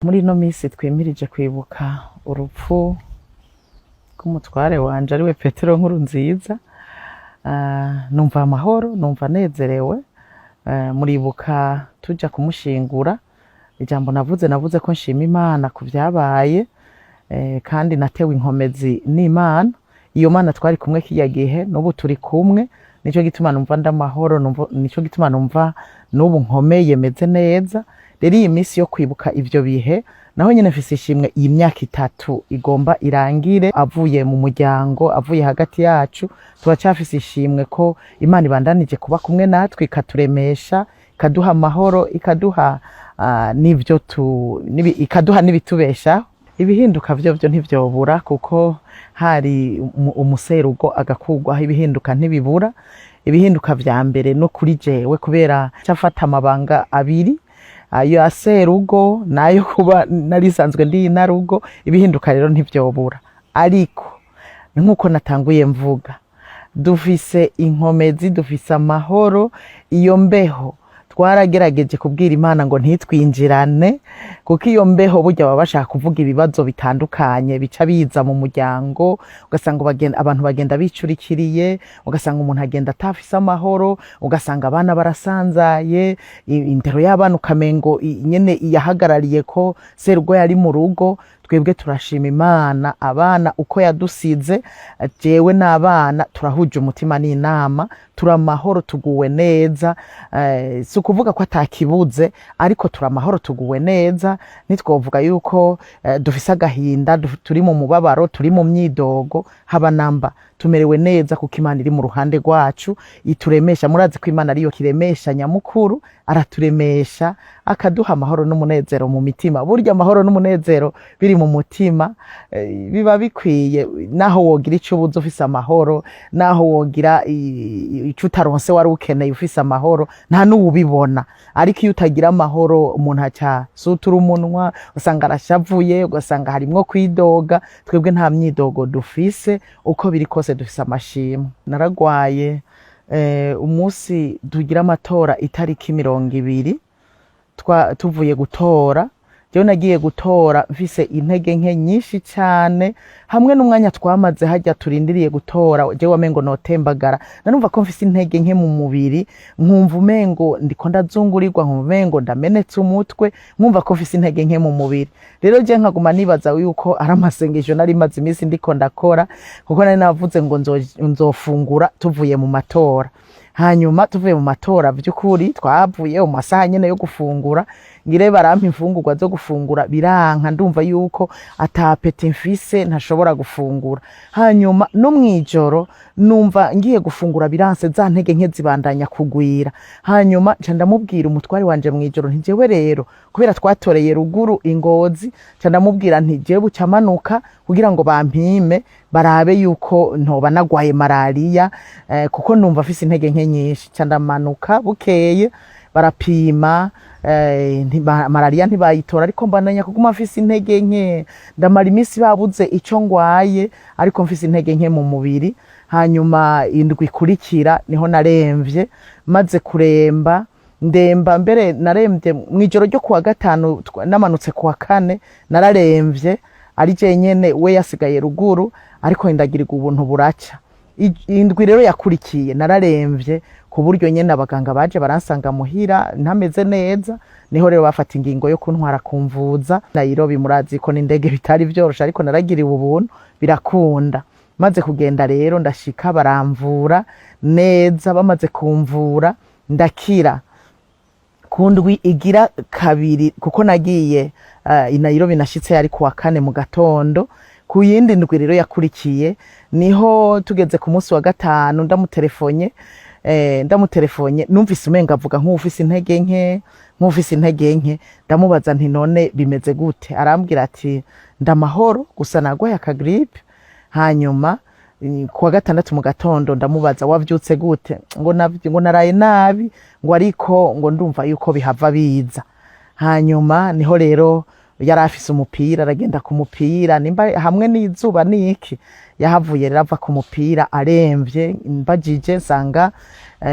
Muri ino minsi twimirije kwibuka urupfu rw'umutware wanje ariwe Petero Nkurunziza. Numva amahoro, numva nezerewe. Muribuka tuja kumushingura, ijambo navuze ko nshima Imana ku vyabaye, kandi natewe inkomezi n'Imana. Iyo Mana twari kumwe kiya gihe, n'ubu turi kumwe. Nico gituma numva ndamahoro, nico gituma numva n'ubu nkomeye meze neza. Rero iyi minsi yo kwibuka ivyo bihe, naho nyene mfise ishimwe iyi myaka 3 igomba irangire avuye mu muryango, avuye hagati yacu. Turacafise ishimwe ko Imana ibandanije kuba kumwe natwe, ikaturemesha, ikaduha amahoro, ikaduha ikaduha n'ibitubeshaho. Ibihinduka vyo ntivyobura, kuko hari umuserugo agakurwaho, ibihinduka ntibibura. Ibihinduka vya mbere no kuri jewe, kubera cafata amabanga abiri, ayo aserugo nayo kuba narisanzwe ndi inarugo. Ibihinduka rero ntivyobura, ariko nkuko natanguye mvuga, dufise inkomezi, dufise amahoro. Iyo mbeho twaragerageje kubwira Imana ngo ntitwinjirane, kuko iyo mbeho burya baba bashaka kuvuga ibibazo bitandukanye bica biza mu muryango. Ugasanga abantu bagenda bicurikiriye, ugasanga umuntu agenda atafise amahoro, ugasanga abana barasanzaye, indero y'abana ukamengo nyene yahagarariye ko serugo yari mu rugo. Twebwe turashima Imana, abana uko yadusize, jewe n'abana turahuje umutima n'inama, turamahoro, tuguwe neza. Si ukuvuga ko atakibuze, ariko turamahoro, tuguwe neza. Nitwovuga yuko dufise agahinda, turi mu mubabaro, turi mu myidogo, haba namba. Tumerewe neza kuko Imana iri mu ruhande rwacu, ituremesha. Murazi ko Imana ariyo kiremesha nyamukuru, araturemesha, akaduha amahoro n'umunezero mu mitima. Burya amahoro n'umunezero biri mu mutima biba bikwiye. Naho wogira ico ubuze ufise amahoro, naho wogira ico utaronse wari ukeneye ufise amahoro, nta n'uwubibona. Ariko iyo utagira amahoro, umuntu aca sutura umunwa, usanga arashavuye, ugasanga harimwo kwidoga. Twebwe nta myidogo dufise, uko biri kose dufise amashimwe. Naragwaye umunsi tugira amatora itariki 20 tuvuye gutora. Jewe nagiye gutora mfise intege nke nyinshi cane, hamwe n'umwanya twamaze hajya turindiriye gutora, jewe wamengo notembagara. Nanumva ko mfise intege nke mu mubiri, nkumva umengo ndiko ndazungurirwa, nkumva umengo ndamenetse umutwe, nkumva ko mfise intege nke mu mubiri. Rero je nkaguma nibaza yuko ari amasengesho nari maze iminsi ndiko ndakora, kuko nari navuze ngo nzofungura tuvuye mu matora. Hanyuma tuvuye mu matora, by'ukuri twavuye mu masaha nyene yo gufungura, ngire barampa imfungurwa zo gufungura, biranka. Ndumva yuko atapeti mfise, ntashobora gufungura. Hanyuma no mwijoro numva ngiye gufungura, biranse, za ntege nke zibandanya kugwira. Hanyuma nca ndamubwira umutwari wanje mwijoro nti, jewe rero kubera twatoreye ruguru Ingozi, nca ndamubwira nti jewe bucamanuka kugira ngo bampime barabe yuko ntoba nagwaye malaria, kuko numva afise intege nke nyinshi. Nca ndamanuka bukeye, barapima, malaria ntibayitora, ariko mbandanya kuguma afise intege nke. Ndamara iminsi babuze ico ngwaye, ariko mfise intege nke mu mubiri. Hanyuma indwi ikurikira niho naremvye. Maze kuremba, ndemba mbere naremvye mwijoro ryo kuwa gatanu, namanutse kuwa kane nararemvye ari je nyene, we yasigaye ruguru, ariko ndagirirwa ubuntu buraca. Indwi rero yakurikiye nararemvye, ku buryo nyene abaganga baje baransanga muhira ntameze neza. Niho rero bafata ingingo yo kuntwara kumvuza Nairobi. Murazi ko n'indege bitari vyorosha, ariko naragiriwe ubuntu birakunda. Maze kugenda rero ndashika, baramvura neza. Bamaze kumvura ndakira. Kundwi igira kabiri, kuko nagiye i Nairobi, nashitse yari kuwa kane mu gatondo. Ku yindi ndwi rero yakurikiye, niho tugeze ku munsi wa gatanu, ndamutelefone, numvise umenga avuga nk'ufise intege nke, ndamubaza nti none bimeze gute? Arambwira ati ndamahoro, gusa nagwaye akagripe. Hanyuma kuwa gatandatu mu gatondo ndamubaza wavyutse gute? Ngo naraye nabi, ngo ariko ngo ndumva yuko bihava biza. Hanyuma niho rero yari afise umupira, aragenda ku mupira, nimba hamwe n'izuba niki, yahavuye rero ava ku mupira aremvye. Mbajije nsanga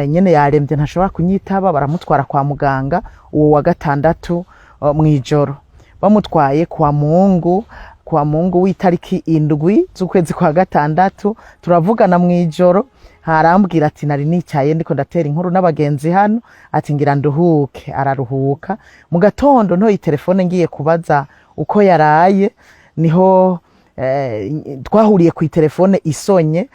nyene yaremvye, ntashobora kunyitaba, baramutwara kwa muganga uwo wa gatandatu mwijoro. bamutwaye kwa Mungu w'itariki indwi z'ukwezi kwa gatandatu, turavugana mw'ijoro, harambwira ati nari nicaye ndiko ndatera inkuru n'abagenzi hano, ati ngira nduhuke. Araruhuka. Mu gatondo ntoye telefone ngiye kubaza uko yaraye, niho twahuriye ku telefone isonye,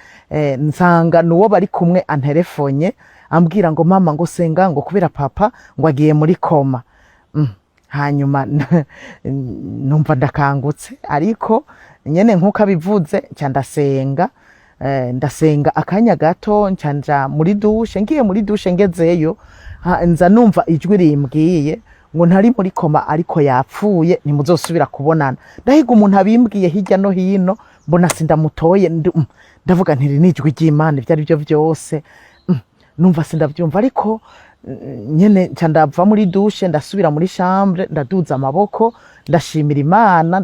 nsanga nuwo bari kumwe antelefonye ambwira ngo mama ngo senga ngo kubera papa ngo agiye muri koma. Hanyuma numva ndakangutse, ariko nyene nkuko abivuze nca ndasenga akanya gato, nca muri dushe. Ngiye muri dushe ngezeyo nza numva ijwi rimbwiye ngo ntari muri koma ariko yapfuye, ntimuzosubira kubonana. Ndahiga umuntu abimbwiye hirya no hino, mbona sindamutoye, ndavuga ntiri n'ijwi ry'Imana ibyo ari byo byose. Numva sindavyumva, ariko nyene nca ndava muri dushe ndasubira muri chambre, ndaduza amaboko ndashimira Imana,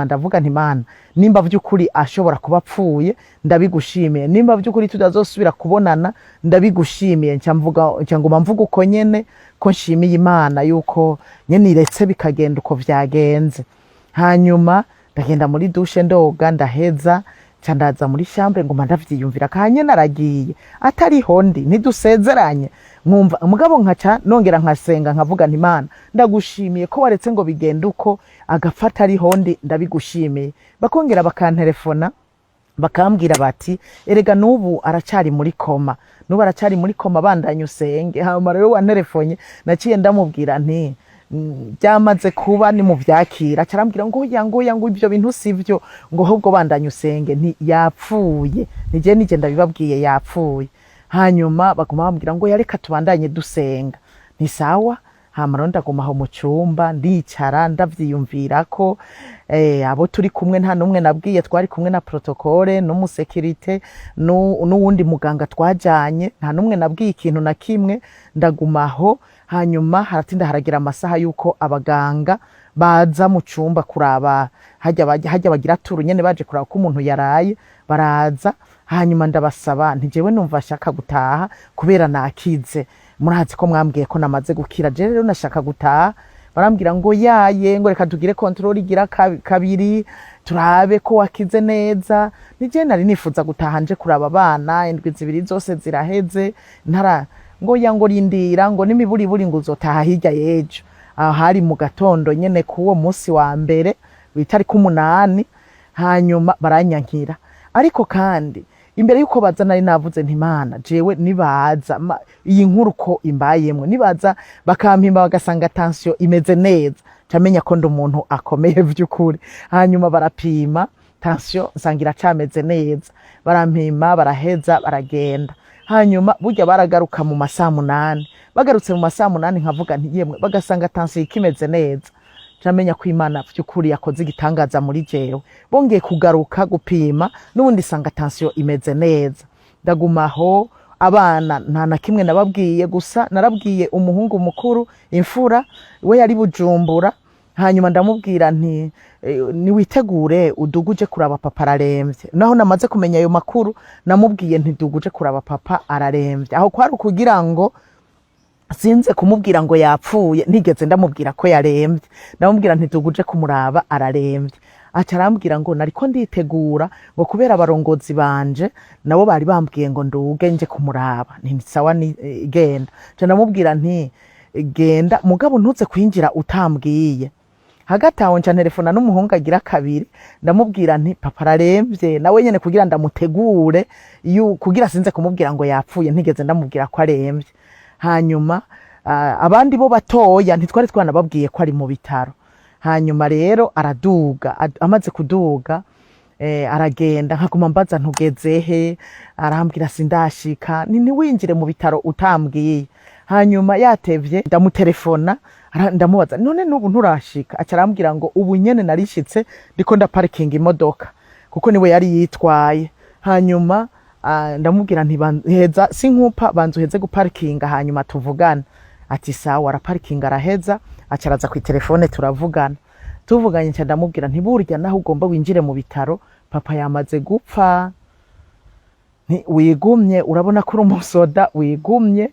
ndavuga nti Imana, nimba vy'ukuri ashobora kuba apfuye ndabigushimiye, nimba vy'ukuri tutazosubira kubonana ndabigushimiye. Nca nguma mvuga uko nyene ko nshimiye Imana yuko nyene iretse bikagenda uko vyagenze. Hanyuma ndagenda muri dushe ndoga ndaheza, nca ndaza muri chambre nguma ndavyiyumvira kanye naragiye atari hondi ntidusezeranye, nkumva mugabo nkaca nongera nkasenga nkavuga nti Imana, ndagushimiye ko waretse ngo bigenda uko agafata ari hondi, ndabigushimiye. Bakongera bakantelefona bakambwira bati erega nubu aracari muri koma, bandanye usenge. Hama rero wantelefonye naciye ndamubwira nti byamaze kuba ni mu vyakira, carambwira ngo ngo ibyo bintu sivyo, ngo ahubwo bandanye usenge, nti yapfuye, nije ndabibabwiye yapfuye. Hanyuma baguma bambwira ngo yareka tubandanye dusenga, nti sawa. Hama rero ndagumaho mu cyumba ndicara ndavyiyumvirako, abo turi kumwe nta numwe nabwiye, twari kumwe na protocole n'umusekirite n'uwundi muganga twajanye, nta numwe nabwiye ikintu na kimwe, ndagumaho. Hanyuma haratinda haragira amasaha yuko abaganga baza mu cyumba kuraba hajya bagira turu nyene, baje kuraba ko umuntu yaraye, baraza. Hanyuma ndabasaba nti jewe numva shaka gutaha kubera nakize, murazi ko mwambwiye ko namaze gukira, je rero nashaka gutaha. Barambwira ngo yaye ngo reka tugire control igira kabiri turabe ko wakize neza. Nije nari nifuza gutaha nje kuraba abana, indwi zibiri zose ziraheze, ngo rindira ngo n'imiburiburi ngo uzotaha hirya y'ejo. Aho hari mu gatondo nyene kuwo munsi wa mbere w'itariki 8. Hanyuma baranyankira, ariko kandi imbere yuko baza nari navuze nti Imana, jewe nibaza iyi nkuru ko imbayemwe, nibaza bakampimba bagasanga tension imeze neza, camenya ko ndi umuntu akomeye vy'ukuri. Hanyuma barapima tension nsangira cameze neza, barampima baraheza baragenda. Hanyuma burya baragaruka mu masaha 8, bagarutse mu masaha 8 nkavuga nti yemwe, bagasanga tension ikimeze neza, camenya ko Imana vy'ukuri yakoze igitangaza muri jewe. Bongeye kugaruka gupima n'ubundi sanga tension imeze neza. Ndagumaho, abana nta na kimwe nababwiye, gusa narabwiye umuhungu mukuru imfura we yari Bujumbura. Hanyuma ndamubwira nti niwitegure uduguje kuraba papa araremvye. Naho namaze kumenya ayo makuru namubwiye nti duguje kuraba papa araremvye. Aho kwari kugira ngo sinze kumubwira ngo yapfuye, ntigeze ndamubwira ko yaremvye, ndamubwira nti tuguje kumuraba araremvye. Acarambwira ngo nariko nditegura ngo kubera abarongozi banje nabo bari bambwiye ngo nduge nje kumuraba. Nti sawa ni genda. Ndamubwira nti genda mugabo ntuze kwinjira utambwiye. Hagati aho nca telefona n'umuhungu agira kabiri, ndamubwira nti papa araremvye, nawe nyene kugira ndamutegure kugira sinze kumubwira ngo yapfuye, ntigeze ndamubwira ko aremvye. Hanyuma abandi bo batoya ntitwari twanababwiye ko ari mu bitaro. Hanyuma rero araduga, amaze kuduga aragenda, nkaguma mbaza ntugezehe, arambwira sindashika. Ni winjire mu bitaro utambwiye. Hanyuma yatevye ndamutelefona, ndamubaza none n'ubu nturashika. Acarambwira ngo ubu nyene narishitse ndiko ndaparkinga imodoka kuko niwe yari yitwaye. Hanyuma ndamubwira nti heza sinkupa banzu heze guparkinga hanyuma tuvugana. Ati sawa, araparkinga araheza, acaraza ku telefone turavugana. Tuvuganye nca ndamubwira nti burya naho ugomba winjire mu bitaro, papa yamaze gupfa. Wigumye, urabona ko uri umusoda, wigumye.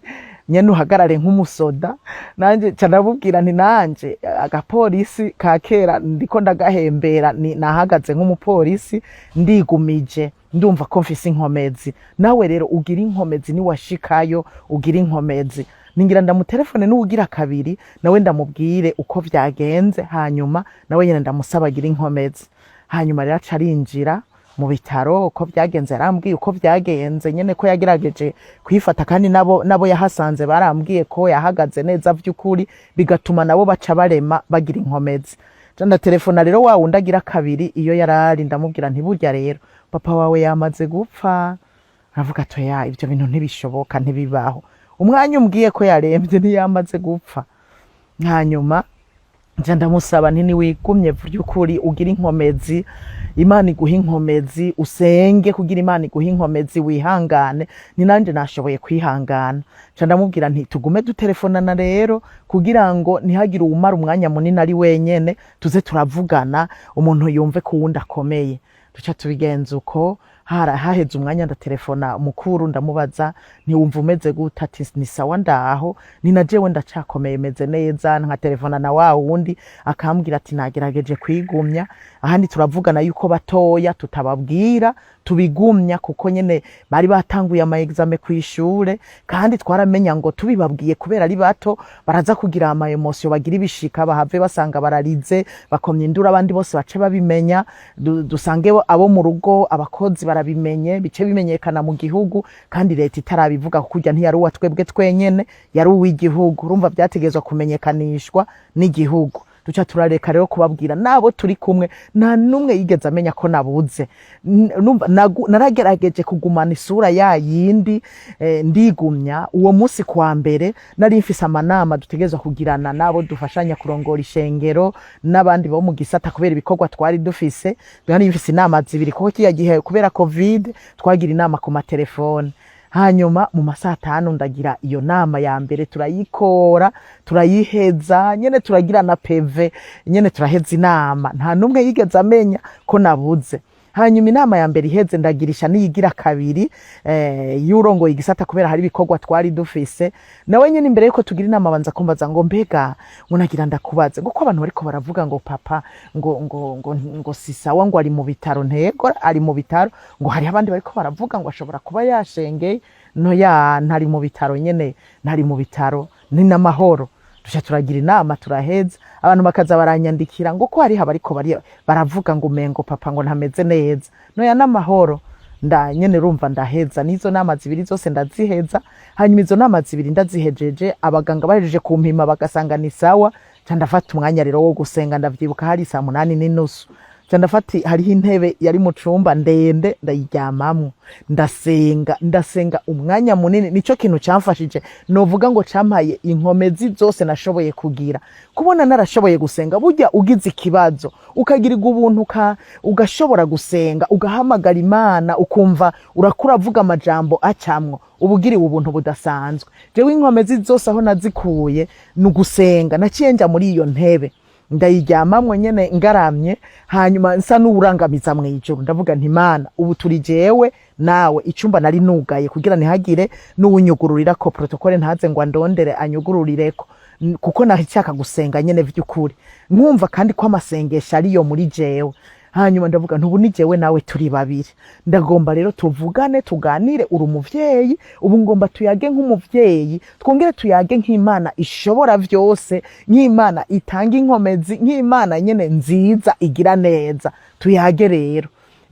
nyene uhagarare nk'umusoda. Nanje ca ndamubwira nti nanje agapolisi ka kera ndiko ndagahembera nahagaze nk'umupolisi ndigumije ndumva ko mfise inkomezi, nawe rero ugira inkomezi niwashikayo ugira inkomezi. Ningira ndamutelefone n'ugira kabiri nawe ndamubwire uko vyagenze, hanyuma nawe nyene ndamusaba agira inkomezi. Hanyuma rero acarinjira mu bitaro, uko vyagenze yarambwiye uko vyagenze nyene ko yagerageje kwifata, kandi nabo yahasanze barambwiye ko yahagaze neza vy'ukuri, bigatuma nabo baca barema bagira inkomezi. Janda telefona rero wa wundi agira kabiri iyo yarari, ndamubwira nti burya rero papa wawe yamaze gupfa. Aravuga to ya ivyo bintu ntibishoboka, ntibibaho, umwanya umbwiye ko yaremvye ntiyamaze gupfa. Hanyuma nja ndamusaba nti niwigumye vy'ukuri ugira inkomezi, Imana iguha inkomezi, usenge kugira Imana iguha inkomezi, wihangane. Ni nanje nashoboye kwihangana. Nca ndamubwira nti tugume dutelefonana rero kugira ngo ntihagire uwumara umwanya munini ari wenyene, tuze turavugana umuntu yumve ko uwundi akomeye. Duca tubigenza uko. Haheze umwanya ndatelefona mukuru ndamubaza ntiwumva umeze gute, ati ni sawa ndaho, ni na jewe ndacakomeye meze neza. Nka telefona na wa wundi akambwira ati nagerageje kwigumya, ahandi turavugana yuko batoya tutababwira tubigumya, kuko nyene bari batanguye ama exame kw'ishure, kandi twaramenya ngo tubibabwiye kubera ari bato baraza kugira ama emotion bagira ibishika, bahave basanga bararize bakomye indura, abandi bose bace babimenya, dusange abo mu rugo abakozi barabimenye, bice bimenyekana mu gihugu, kandi leta itarabivuga kujya ntiyari uwa twebwe twenyene, yari uw'igihugu. Urumva vyategezwa kumenyekanishwa n'igihugu. Duca turareka rero kubabwira nabo turi kumwe, nta numwe yigeze amenya ko nabuze. Naragerageje kugumana isura ya yindi, ndigumya. Uwo musi kwa mbere nari mfise amanama dutegezwa kugirana nabo dufashanya kurongora ishengero n'abandi bo mu gisata, kubera ibikorwa twari dufise. Nari mfise inama zibiri kuko kiya gihe kubera covid twagira inama ku matelefone. Hanyuma mu masaha 5 ndagira iyo nama ya mbere, turayikora turayiheza nyene, turagira na PV nyene, turaheza inama, nta numwe yigeze amenya ko nabuze. Hanyuma inama ya mbere iheze ndagirisha niyigira kabiri y'urongoye igisata, kubera hari ibikorwa twari dufise. Nawe nyene imbere yuko tugira inama banza kumbaza ngo mbega unagira ndakubaze, kuko abantu bariko baravuga ngo papa ngo si sawa, ngo ari mu bitaro. Ntego ari mu bitaro, ngo hari abandi bariko baravuga ngo ashobora kuba yashengeye. No ya ntari mu bitaro nyene, ntari mu bitaro, ni n'amahoro. Duca turagira inama turaheza, abantu bakaza baranyandikira ngo ko hari habariko baravuga ngo mengo papa ngo ntameze neza. No ya n'amahoro, nyene rumva ndaheza nizo nama zibiri zose ndaziheza. Hanyuma izo nama zibiri ndazihejeje, abaganga bahejeje kumpima bagasanga ni sawa. Ca ndafata umwanya rero wo gusenga, ndavyibuka hari 8:30. Ca ndafati hariho intebe yari mu cumba ndende ndayiryamamwo, ndasenga umwanya munini. Nico kintu camfashije, novuga ngo campaye inkomezi zose nashoboye kugira, kubona narashoboye gusenga. Burya ugize ikibazo ukagirirwa ubuntu ugashobora gusenga, ugahamagara Imana, ukumva urakura vuga amajambo acamwo, ubugiriwe ubuntu budasanzwe. Jewe inkomezi zose aho nazikuye nugusenga. Naciye nja muri iyo ntebe ndayiryamamwe nyene ngaramye, hanyuma nsa n'urangamiza mwijuru, ndavuga nti Imana ubu turi jewe nawe, icumba nari nugaye kugira ntihagire n'uwunyugururira ko protocole, ntaze ngo andondere anyugururireko, kuko nahishaka gusenga nyene vy'ukuri, nkumva kandi ko amasengesho ariyo muri jewe. Hanyuma ndavuga ntubu ni jewe nawe turi babiri, ndagomba rero tuvugane tuganire, uri umuvyeyi ubu ngomba tuyage nk'umuvyeyi, twongere tuyage nk'Imana ishobora vyose, nk'Imana itanga inkomezi, nk'Imana nyene nziza igira neza. Tuyage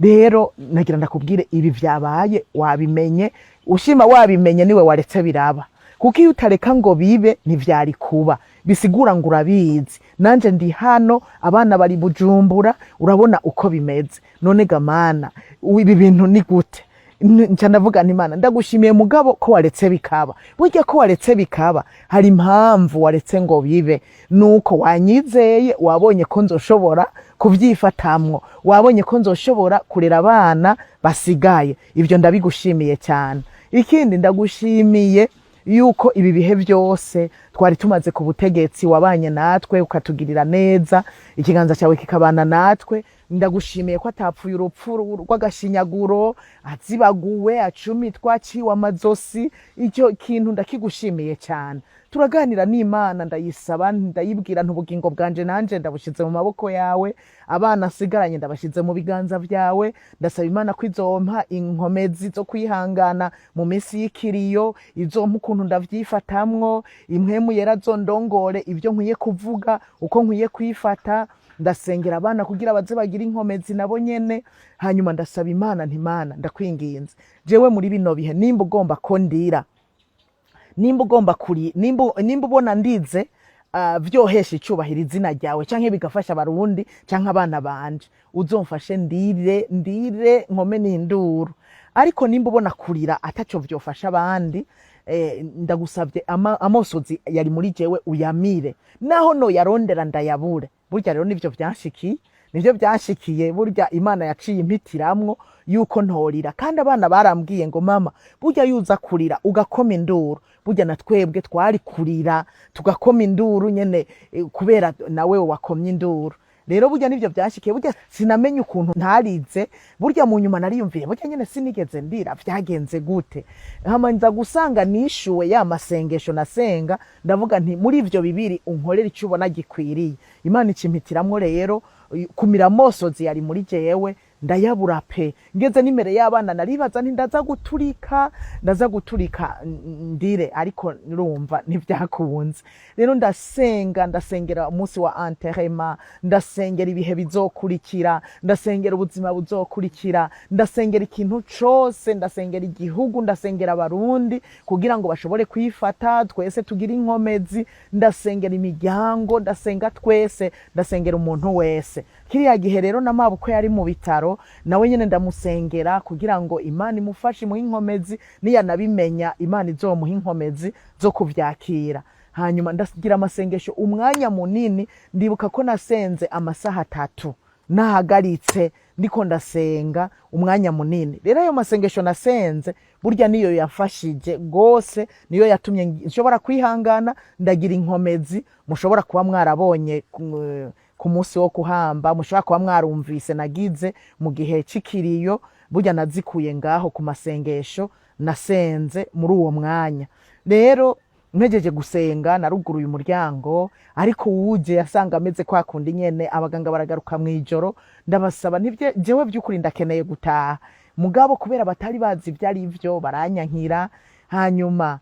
rero nagira ndakubwire ibi vyabaye wabimenye, ushima wabimenye niwe waretse biraba, kuko iyo utareka ngo bibe ntivyari kuba. Bisigura ngo urabizi, nanje ndi hano, abana bari Bujumbura, urabona uko bimeze. None gamana ibi bintu ni gute? Nca ndavuga nti Imana ndagushimiye mugabo ko waretse bikaba. Burya ko waretse bikaba hari impamvu waretse ngo bibe, nuko wanyizeye, wabonye ko nzoshobora kuvyifatamwo, wabonye ko nzoshobora kurera abana basigaye. Ivyo ndabigushimiye cyane. Ikindi ndagushimiye yuko ibi bihe byose twari tumaze ku butegetsi wabanye natwe ukatugirira neza, ikiganza cyawe kikabana natwe. ndagushimiye ko atapfuye urupfu rw'agashinyaguro, azibaguwe, acumitwa, aciwe amazosi. Icyo kintu ndakigushimiye cyane. Turaganira n'Imana, ndayisaba, ndayibwira ntubugingo bwanje nanje ndabushize mu maboko yawe, abana asigaranye ndabashize mu biganza byawe. Ndasaba Imana ko izompa inkomezi zo kwihangana mu minsi y'ikiriyo, izompa ukuntu ndavyifatamwo, impwemu yera zondongore ibyo nkwiye kuvuga, uko nkwiye kwifata. Ndasengera abana kugira baze bagira inkomezi nabo nyene. Hanyuma ndasaba Imana nti Mana ndakwinginze, jewe muri bino bihe nimba ugomba ko ndira, nimba ugomba nimba ubona ndize vyohesha icubahiro izina ryawe, canke bigafasha abarundi canke abana banje, uzomfashe ndire nkome n'induru. Ariko nimba ubona kurira ataco vyofasha abandi, ndagusabye amosozi yari muri jewe uyamire, naho no yarondera ndayabure. Burya rero nivyo byanshikiye, burya Imana yaciye impitiramwo yuko ntorira. Kandi abana barambwiye ngo mama, burya yuza kurira ugakoma induru, burya na twebwe twari kurira tugakoma induru nyene, kubera nawe wakomye induru. Rero burya nivyo byanshikiye, burya sinamenye ukuntu ntarize. Burya mu nyuma nariyumviye, burya nyene sinigeze ndira, vyagenze gute? Hama nza gusanga nishuwe ya masengesho nasenga, ndavuga nti muri ivyo bibiri unkorera icyo ubona gikwiriye. Imana ikimpitiramwo rero kumira amosozi yari muri jewe, ndayabura pe. Ngeze n'imbere y'abana naribaza nti ndaza guturika ndire, ariko nurumva ntivyakunze. Rero ndasengera umunsi wa enterrement, ndasengera ibihe bizokurikira, ndasengera ubuzima buzokurikira, ndasengera ikintu cose, ndasengera igihugu, ndasengera abarundi kugira ngo bashobore kwifata, twese tugira inkomezi, ndasengera imiryango, ndasenga twese, ndasengera umuntu wese. Kiriya gihe rero n'amaboko yari mu bitaro, nawe nyene ndamusengera kugira ngo Imana imufashe mu inkomezi, niyanabimenya Imana izomuha inkomezi zo kuvyakira. Hanyuma ndagira amasengesho umwanya munini, ndibuka ko nasenze amasaha 3 nahagaritse ndiko ndasenga umwanya munini. Rero ayo masengesho nasenze burya niyo yafashije gose, niyo yatumye nshobora kwihangana, ndagira inkomezi. Mushobora kuba mwarabonye ku munsi wo kuhamba, mushobora kuba mwarumvise nagize mu gihe c'ikiriyo, burya nazikuye ngaho ku masengesho nasenze muri uwo mwanya. Rero mpejeje gusenga naruguruye umuryango, ariko wuje yasanga ameze kwa kundi nyene. Abaganga baragaruka mwijoro, ndabasaba ntivye jewe by'ukuri ndakeneye gutaha, mugabo kubera batari bazi ivyari ivyo baranyankira. Hanyuma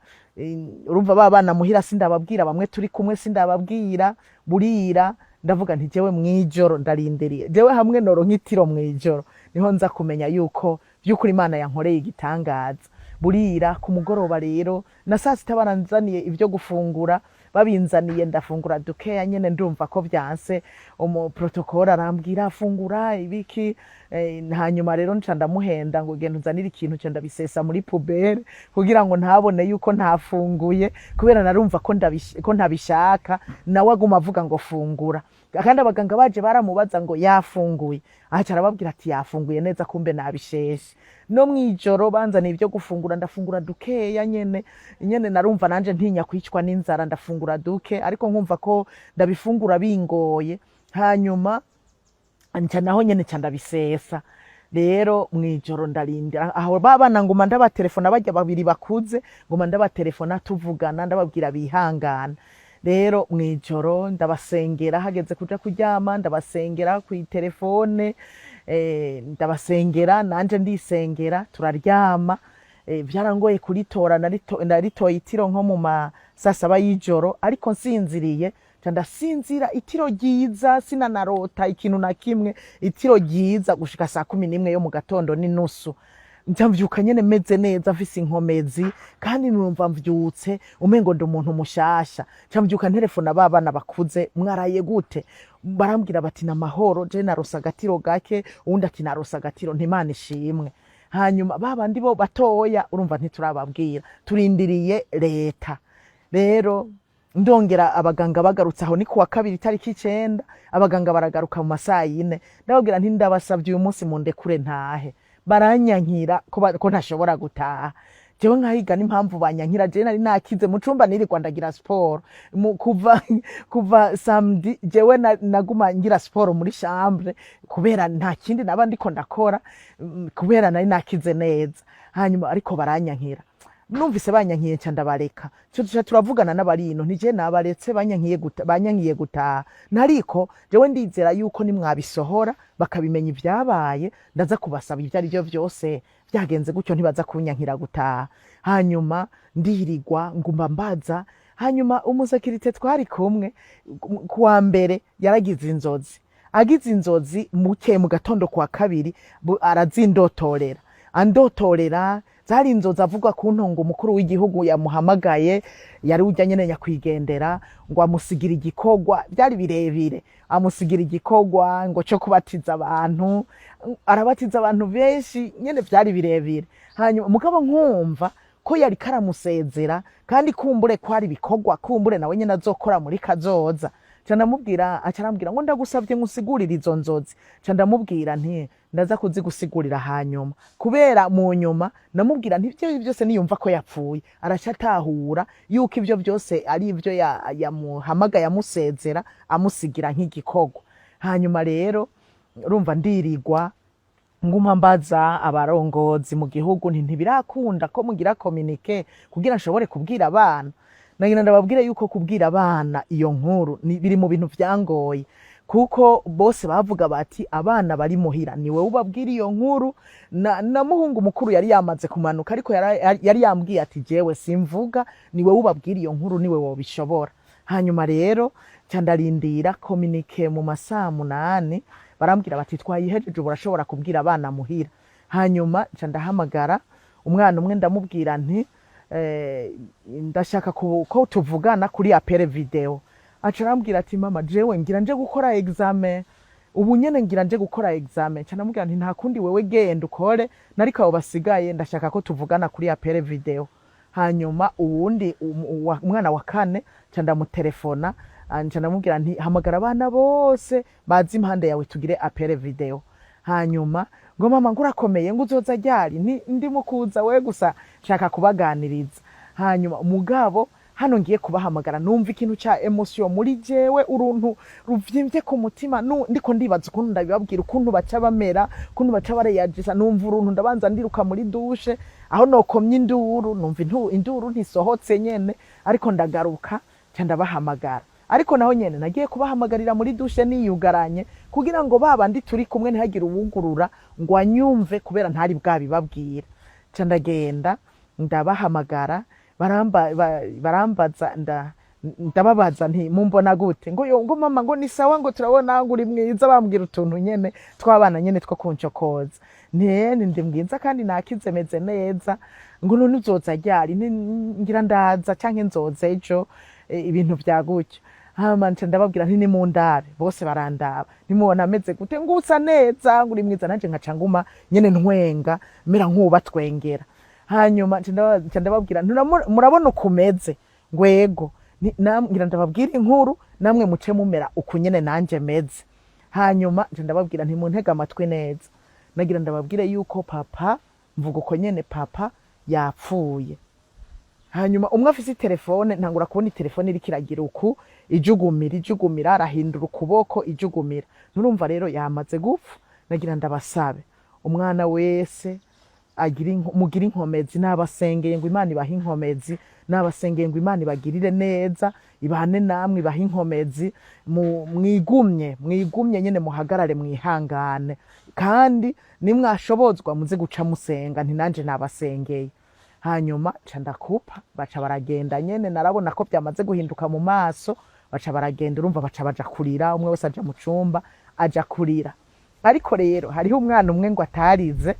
urumva babana muhira sindababwira, bamwe turi kumwe sindababwira. Burira ndavuga nti jewe mwijoro ndarindiriye, jewe hamwe noronka itiro mwijoro niho nza kumenya yuko by'ukuri Imana yankoreye igitangaza. Burira ku mugoroba rero na saa sita baranzaniye ibyo gufungura, babinzaniye ndafungura dukeya nyene, ndumva ko byanse. Protocol arambwira afungura ibiki, hanyuma rero nca ndamuhenda ngo genda uzanire ikintu cyo ndabisesa muri pubere kugira ngo ntabone yuko ntafunguye, kubera narumva ko ntabishaka. Nawe aguma avuga ngo fungura, kandi abaganga baje baramubaza ngo yafunguye, aca arababwira ati yafunguye neza, kumbe nabisheshe. No mwijoro banzaniye ibyo gufungura, ndafungura dukeya nyene narumva nanje ntinya kwicwa n'inzara, ndafungura duke, ariko nkumva ko ndabifungura bingoye. Hanyuma nca naho nyene nca ndabisesa. Rero mwijoro ndarindira aho babana, nguma ndabatelefona, bajya babiri bakuze, nguma ndabatelefona tuvugana, ndababwira bihangana. Rero mwijoro ndabasengera, hageze kuja kuryama ndabasengera ku telefone, ndabasengera nanje ndisengera, turaryama. Byarangoye kuritora, naritoye itiro nko mu saa 7 y'ijoro, ariko nsinziriye ndasinzira itiro ryiza, sinanarota ikintu na kimwe, itiro ryiza gushika saa 11 yo mu gatondo n'inusu. Mvyuka nyene meze neza, mfise inkomezi, kandi numva mvyutse umengo ndi umuntu mushasha. Mvyuka ntelefona babana bakuze, mwaraye gute? Barambwira bati na mahoro, je narosa agatiro gake, uwundi ati narosa agatiro, ntimana ishimwe. Hanyuma babandi bo batoya urumva ntiturababwira, turindiriye leta. Rero ndongera abaganga bagarutse aho ni kuwa kabiri tariki 9, abaganga baragaruka mu masaha 4, ndababwira nti ndabasavye uyu munsi mundekure ntahe. Baranyankira ko ntashobora gutaha. jewe nkahiga n'impamvu banyankira je nari nakize mu cumba nirirwa ndagira sport kuva samedi jewe naguma ngira sport muri chambre kubera nta kindi naba ndiko ndakora kubera nari nakize neza. Hanyuma ariko baranyankira, numvise banyankiye nca ndabareka, cyo turavugana n'abarino nije nabaretse banyankiye gutaha. Nariko jewe ndizera yuko nimwabisohora bakabimenya ivyabaye ndaza kubasaba ivyo ari byo vyose byagenze gutyo ntibaza kunyankira gutaha. Hanyuma ndirirwa ngumba mbaza. Hanyuma umusekirite twari kumwe kuwa mbere yaragize inzozi, agize inzozi muke mu gatondo kwa kabiri arazindotorera, andotorera zari inzozi avuga ku ntongo umukuru w'igihugu yamuhamagaye, yari ujya nyene nyakwigendera ngo amusigira igikogwa, byari birebire, amusigira igikogwa ngo cyo kubatiza abantu, arabatiza abantu benshi nyene byari birebire. Hanyuma mugabo nkumva ko yari karamusezera kandi kumbure kwari bikogwa, kumbure nawe nyene azokora muri kazoza. Ndamubwira acarambwira ngo ndagusabye ngusigurira izo nzozi. Ndamubwira nti ndaza kuzigusigurira hanyuma, kubera mu nyuma namubwira nti ivyo byose niyumva ko yapfuye aracatahura yuko ivyo byose ari ivyo yamuhamagaye amusezera amusigira nk'igikogwa. Hanyuma rero urumva ndirigwa nguma mbaza abarongozi mu gihugu nti ntibirakunda ko mugira communique kugira nshobore kubwira abana. Nagira ndababwire yuko kubwira abana iyo nkuru biri mu bintu vyangoye, kuko bose bavuga bati abana bari muhira niwe ubabwira iyo nkuru. Na muhungu mukuru yari yamaze kumanuka ariko yari yambwiye ati jewe simvuga, niwe ubabwira iyo nkuru, niwe wobishobora. Hanyuma rero candarindira communique mu masaa 8 barambwira bati twayihejeje urashobora kubwira abana muhira. Hanyuma candahamagara umwana umwe ndamubwira nti ndashaka ko tuvugana kuri apere video. Acarambwira ati mama jewe ngira nje gukora examen, ubu nyene ngira nje gukora examen. Canamubwira nti nta kundi wewe genda ukore, nariko abo basigaye ndashaka ko tuvugana kuri apere video. Hanyuma uwundi umwana wa kane candamutelefona, ndamubwira nti hamagara abana bose bazi impande yawe tugire apere video. Hanyuma ngo mama ngurakomeye ngo uzoza ryari, ndi mukuza we gusa shaka kubaganiriza. Hanyuma umugabo hano ngiye kubahamagara numva ikintu ca emotion muri jewe, uruntu ruvyimvye ku mutima, ndiko ndibaza ukuntu ndabibabwira, ukuntu baca bamera, ukuntu baca bareyagisa. Numva uruntu ndabanza ndiruka muri dushe, aho nokomye induru numva induru ntisohotse nyene, ariko ndagaruka ca ndabahamagara. Ariko naho nyene nagiye kubahamagarira muri dushe niyugaranye kugira ngo babandi turi kumwe ntihagire uwugurura ngo anyumve, kubera ntari bwabibabwira. Ca ndagenda ndabahamagara, barambaza ndababaza nti mumbona gute, ngo mama ngo ni sawa, ngo turabona ngo uri mwiza. Bambwira utuntu nyene twabana nyene two kuncokoza, ndi mwiza kandi nakize meze neza. Ngo none uzoza ryari, ngira ndaza canke nzoza ejo, ibintu vya gutyo. Hama ndababwira nti ni mu ndare, bose barandaba, nimubona ameze gute, ngo usa neza, ngo uri mwiza. Nanje nkaca nguma nyene ntwenga mera nkuba twengera. Hanyuma ndababwira murabona ukumeze, ngwego ngira ndababwira inkuru namwe muce mumera uko nyene nanje meze. Hanyuma ndababwira nti muntega amatwi neza, nagira ndababwire yuko papa, mvuga uko nyene papa yapfuye. Hanyuma umwe afise telefone, ntangura kubona telefone iri kiragira uku ijugumira, arahindura ukuboko ijugumira. Nurumva rero yamaze gupfa. Nagira ndabasabe umwana wese mugira inkomezi, n'abasengeye ngo Imana ibahe inkomezi, n'abasengeye ngo Imana ibagirire neza, ibane namwe ibahe inkomezi. Mwigumye nyene muhagarare mwihangane, kandi nimwashobozwa muze guca musenga nti nanje nabasengeye. Hanyuma ca ndakupa, baca baragenda nyene, narabona ko byamaze guhinduka mu maso. Baca baragenda, urumva baca baja kurira, umwe wese aja mu cumba aja kurira. Ariko rero hariho umwana umwe ngo atarize,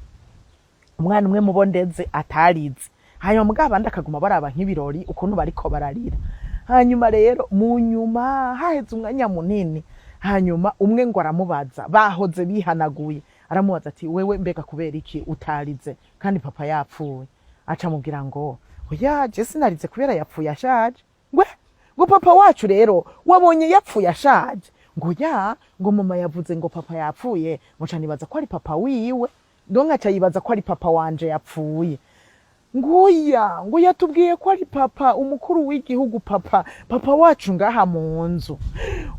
umwana umwe mubondeze atarize. Hanyuma mugabo abandi akaguma baraba nk'ibirori ukuntu bariko bararira. Hanyuma rero mu nyuma haheze umwanya munini, hanyuma umwe ngo aramubaza, bahoze bihanaguye, aramubaza ati wewe mbega kubera iki utarize kandi papa yapfuye? Aca mubwira ngo oya je sinarize kubera yapfuye ashaje. Ngo papa wacu rero wabonye yapfuye ashaje? Ngo ya, ngo mama yavuze ngo papa yapfuye, ngo ca nibaza ko ari papa wiwe, ndonka ca yibaza ko ari papa wanje yapfuye. ngo yatubwiye ko ari papa umukuru w'igihugu, papa wacu ngaha mu nzu.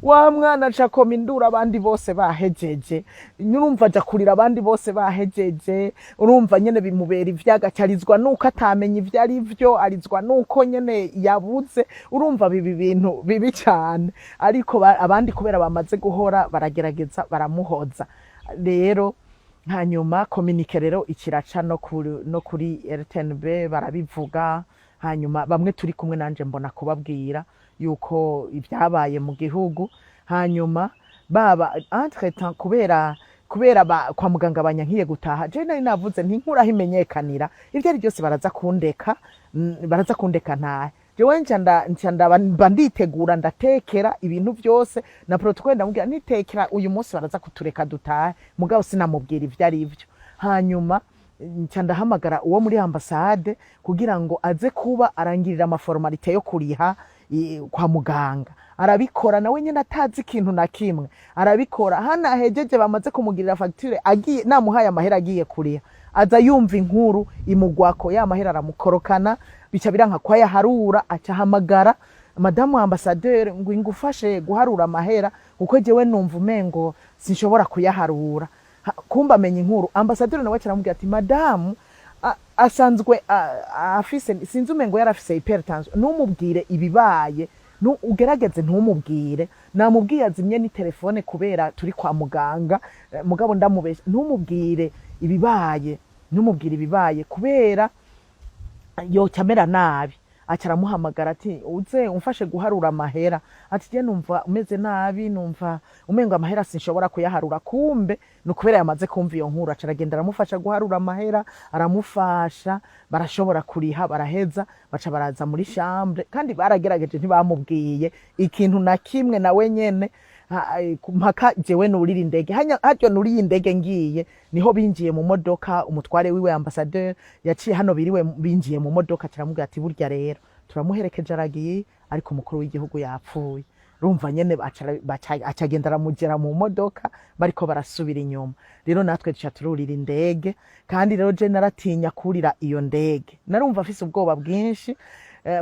Wa mwana aca akoma induru abandi bose bahejeje, urumva aja kurira abandi bose bahejeje, urumva nyene bimubera ivyagaca, arizwa nuko atamenya ivyo ari vyo, arizwa nuko nyene yabuze, urumva bibi bintu bibi cane, ariko abandi kubera bamaze guhora baragerageza baramuhoza. Rero hanyuma kominike rero ikiraca no kuri RTNB barabivuga, hanyuma bamwe turi kumwe nanje mbona kubabwira yuko ibyabaye mu gihugu. Hanyuma baba entretemps kubera kwa muganga banyankiye gutaha, je nari navuze nti nkuraho imenyekanira ivyo ari byose baraza kundeka ntahe, jewe nca nditegura ndatekera ibintu byose na protocole, ndamubwira nitekera uyu munsi baraza kutureka dutahe, mugabo sinamubwira ivyo ari byo. Hanyuma nca ndahamagara uwo muri ambassade kugira ngo aze kuba arangirira amaformalite yo kuriha kwa muganga, arabikora nawe nyene atazi ikintu na kimwe, arabikora. Hana hejeje bamaze kumugirira facture, agiye namuhaye amahera agiye kuriha, aza yumva inkuru imugwako, ya mahera aramukorokana, bica biranka kwa yaharura. Aca hamagara madamu ambassadeur ngo ingufashe guharura amahera kuko jewe numva umengo sinshobora kuyaharura. Kumba amenya inkuru, ambassadeur nawe aramubwira ati madamu asanzwe afise sinzi umengo yarafise hypertension, numubwire ibibaye, ugerageze ntumubwire. Namubwiye azimye ni telefone kubera turi kwa muganga, mugabo ndamubesha ntumubwire ibibaye kubera yo camera nabi. Aca aramuhamagara ati uze umfashe guharura amahera, ati je numva umeze nabi, numva umengo amahera sinshobora kuyaharura. Kumbe nukubera yamaze kumva iyo nkuru, aca aragenda aramufasha guharura amahera, aramufasha, barashobora kuriha, baraheza, baca baraza muri chambre, kandi baragerageje ntibamubwiye ikintu na kimwe. Nawe nyene mpaka jewe nurira indege, haryo nuriye indege ngiye niho binjiye mu modoka, umutware wiwe ambassadeur yaciye hano biriwe binjiye mu modoka, kiramubwira ati burya rero turamuherekeje aragiye, ariko umukuru w'igihugu yapfuye. Rumva nyene acagenda aramugera mu modoka, bariko barasubira inyuma. Rero natwe duca tururira indege, kandi rero je naratinya kurira iyo ndege, narumva afise ubwoba bwinshi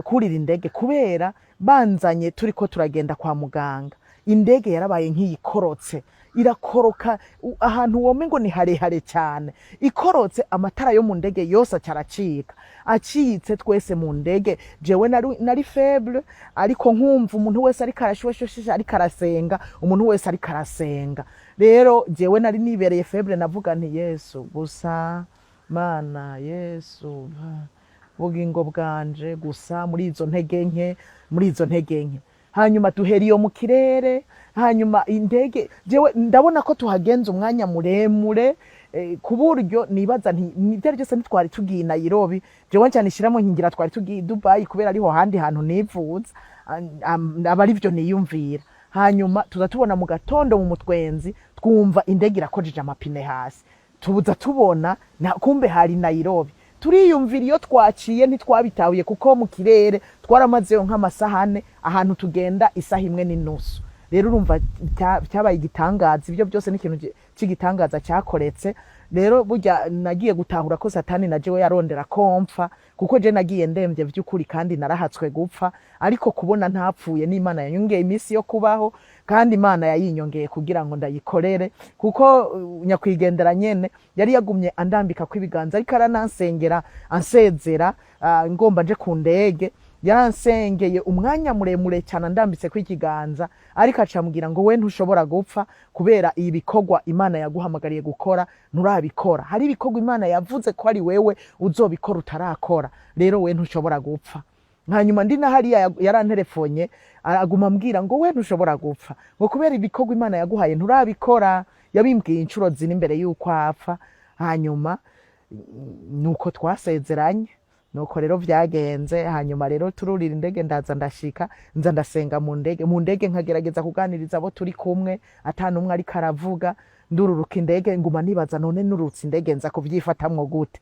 kurira indege kubera banzanye turiko turagenda kwa muganga. Indege yarabaye nk'iyikorotse, irakoroka ahantu womengo ni harehare cyane, ikorotse amatara yo mu ndege yose acaracika. Acitse twese mu ndege, jewe nari faible, ariko nkumva umuntu wese ari karashwesheshe, ari karasenga, umuntu wese ari karasenga. Rero jewe nari nibereye faible, navuga nti Yesu gusa, Mana Yesu bugingo bwanje gusa muri izo ntege nke. Hanyuma duhera iyo mu kirere, hanyuma indege jewe ndabona ko tuhagenza umwanya muremure, ku buryo nibaza nti nitari byose ntitwari tugiye Nairobi, jewe cyane shiramo nkingira twari tugiye Dubai kubera ariho handi hantu nivuza, abari byo niyumvira. Hanyuma tuzatubona mu gatondo mu mutwenzi, twumva indege irakojeje amapine hasi, tubuza tubona kumbe hari Nairobi. Turiyumvira iyo twaciye ntitwabitahuye kuko mu kirere twaramazeyo nk'amasahane, ahantu tugenda isaha imwe n'inusu. Rero urumva cyabaye igitangaza, ibyo byose n'ikintu cy'igitangaza cyakoretse. Rero burya nagiye gutahura ko Satani na jewe yarondera kompfa, kuko je nagiye ndemvye vy'ukuri kandi narahatswe gupfa, ariko kubona ntapfuye n'Imana yanyongeye iminsi yo kubaho, kandi Imana yayinyongeye kugira ngo ndayikorere, kuko nyakwigendera nyene yari yagumye andambika kw'ibiganza, ariko aranansengera ansezera ngomba nje ku ndege. Yaransengeye umwanya muremure cyane andambitse kw'ikiganza, ariko acambwira ngo we ntushobora gupfa kubera ibikorwa Imana yaguhamagariye gukora nturabikora. Hari ibikorwa Imana yavuze ko ari wewe uzobikora utarakora, rero we ntushobora gupfa. Hanyuma ndi na hariya yaranterefonye aguma ambwira ngo we ntushobora gupfa, ngo kubera ibikorwa Imana yaguhaye nturabikora. Yabimbwiye inshuro zine imbere yuko apfa. Hanyuma nuko twasezeranye, nuko rero vyagenze. Hanyuma rero tururira indege, ndaza ndashika, nza ndasenga mu ndege nkagerageza kuganiriza abo turi kumwe, atanu umwe ari karavuga. Ndururuka indege nguma nibaza none nurutse indege nza kuvyifatamwo gute.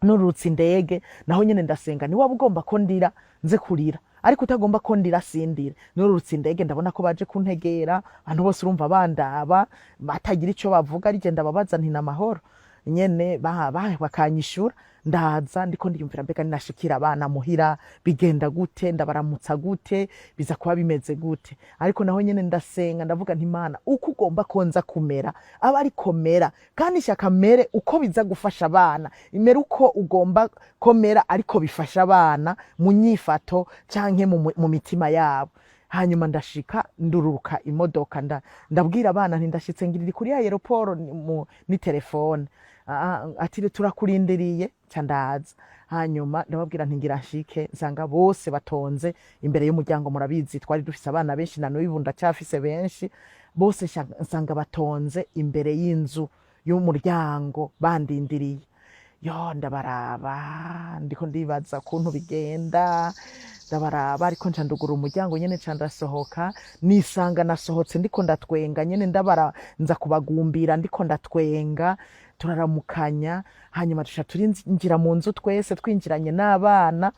Nurutse indege naho nyene ndasenga, ni waba ugomba ko ndira nze kurira, ariko utagomba ko ndira sindire. Nurutse indege ndabona ko baje kuntegera, abantu bose urumva bandaba batagira ico bavuga, ari je ndababaza nti namahoro. nyene bakanyishura ndaza ndiko ndiyumvira mbega ninashikira abana muhira bigenda gute, ndabaramutsa gute, biza kuba bimeze gute. Ariko naho nyene ndasenga ndavuga nti Mana uko ugomba konza kumera aba ari komera, kandi shaka mere uko biza gufasha abana, imere uko ugomba komera ariko bifasha abana mu nyifato canke mu mitima yabo. Hanyuma ndashika ndururuka imodoka ndabwira abana nti ndashitse ngirira kuri aeroport ni telefone ati turakurindiriye ca ndaza. Hanyuma ndababwira nti ngira nshike nsanga bose batonze imbere y'umuryango, murabizi twari dufise abana benshi na n'ubu ndacyafise benshi, bose nsanga batonze imbere y'inzu y'umuryango bandindiriye. Yo ndabaraba ndiko ndibaza kuntu bigenda, ndabaraba ariko nca ndugura umuryango nyene nca ndasohoka, nisanga nasohotse ndiko ndatwenga nyene nza kubagumbira ndiko ndatwenga, turaramukanya. Hanyuma tusha turinjira mu nzu twese twinjiranye n'abana,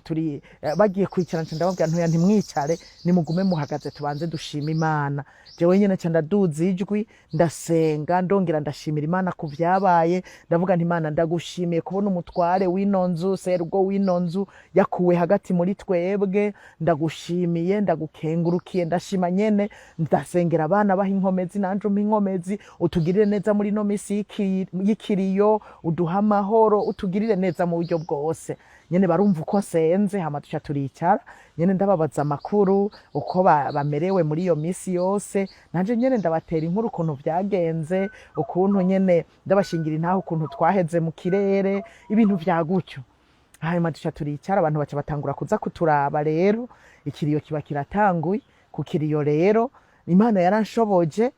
turi bagiye kwicara nca ndababwira ntoya ntimwicare nimugume muhagaze tubanze dushima Imana. Jewe nyene nca ndaduza ijwi ndasenga ndongera ndashimira Imana ku vyabaye, ndavuga nti Imana ndagushimiye kubona umutware w'ino nzu, serugo w'ino nzu yakuwe hagati muri twebwe, ndagushimiye ndagukengurukiye, ndashima nyene ndasengera abana baha inkomezi nanje umpa inkomezi, utugirire neza muri no misi y'ikiriyo, uduha amahoro, utugirire neza mu buryo bwose. Nyene barumva uko nsenze, hama tuca turicara nyene ndababaza amakuru uko bamerewe muri iyo misi yose, nanje nyene ndabatera inkuru ukuntu vyagenze, ukuntu nyene ndabashingira intaho ukuntu twaheze mu kirere, ibintu vya gutyo. Hanyuma tuca turicara, abantu baca batangura kuza kuturaba. Rero ikiriyo kiba kiratanguye. Ku kiriyo rero Imana yaranshoboje